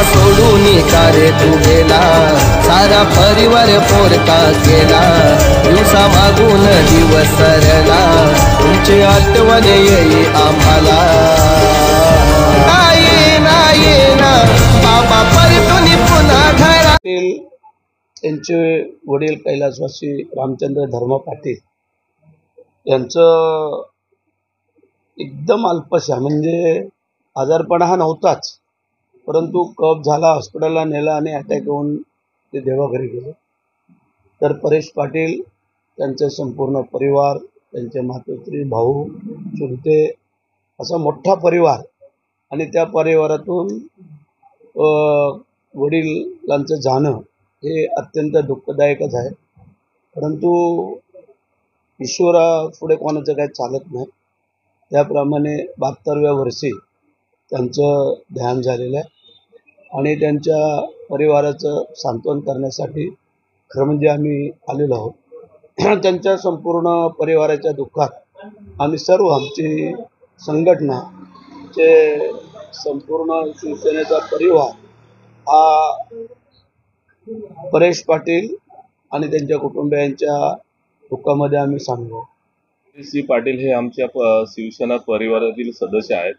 सोडून का रे तू गेला, सारा परिवार पोरका गेला, दिवसा मागून दिवस सरला, तुमची आठवण येई आम्हाला. नाही ना बाबा परतून पुन्हा घरा. त्यांचे वडील कैलासवासी रामचंद्र धर्म पाटील यांचं एकदम अल्पशा म्हणजे आजारपणा हा नव्हताच, परंतु कफ झाला, हॉस्पिटलला नेला आणि अटॅक येऊन ते देवाघरी गेले. तर परेश पाटील त्यांचे संपूर्ण परिवार, त्यांचे मातोश्री, भाऊ, चुलते असा मोठा परिवार आणि त्या परिवारातून वडिलांचं जाणं हे अत्यंत दुःखदायकच आहे. परंतु ईश्वरा पुढे कोणाचं काही चालत नाही. त्याप्रमाणे 72व्या वर्षी त्यांचं ध्यान झालेलं आहे आणि त्यांच्या परिवाराचं सांत्वन करण्यासाठी खरं म्हणजे आम्ही आलेलो आहोत. त्यांच्या संपूर्ण परिवाराच्या दुःखात आम्ही सर्व आमची संघटनाचे संपूर्ण शिवसेनेचा परिवार हा परेश पाटील आणि त्यांच्या कुटुंबियांच्या दुःखामध्ये आम्ही सांगू. सी पाटील हे आमच्या शिवसेना परिवारातील सदस्य आहेत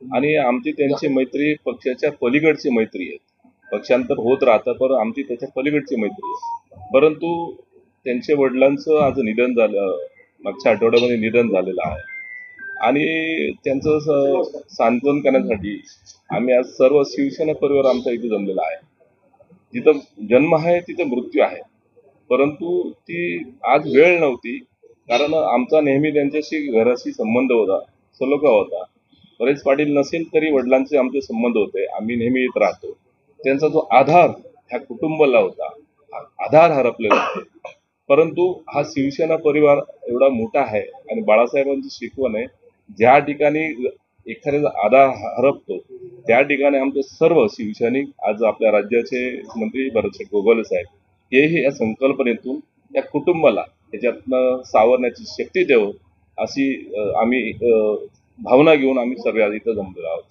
आणि आमची त्यांची मैत्री पक्षाच्या पलीकडची मैत्री आहे. पक्षांतर होत राहतं पण आमची त्याच्या पलीकडची मैत्री आहे. परंतु त्यांच्या वडिलांचं आज निधन झालं, मागच्या आठवड्यामध्ये निधन झालेलं आहे आणि त्यांचं सांत्वन करण्यासाठी आम्ही आज सर्व शिवसेना परिवार आमचा इथे जमलेला आहे. जिथं जन्म आहे तिथं मृत्यू आहे, परंतु ती आज वेळ नव्हती, कारण आमचा नेहमी त्यांच्याशी घराशी संबंध होता, सलोखा होता. परेश पाटील नसेल तरी वडिलांचे आमचे संबंध होते, आम्ही नेहमी येत राहतो. त्यांचा जो आधार ह्या कुटुंबाला होता, आधार हरपलेला आहे. परंतु हा शिवसेना परिवार एवढा मोठा आहे आणि बाळासाहेबांची शिकवण आहे, ज्या ठिकाणी एखाद्याचा आधार हरपतो त्या ठिकाणी आमचे सर्व शिवसैनिक आज आपल्या राज्याचे मंत्री भरत गोगावले साहेब हेही या संकल्पनेतून या कुटुंबाला त्याच्यातनं सावरण्याची शक्ती देऊ अशी आम्ही भावना घेऊन आम्ही सर्व इथं जमलेलो आहोत.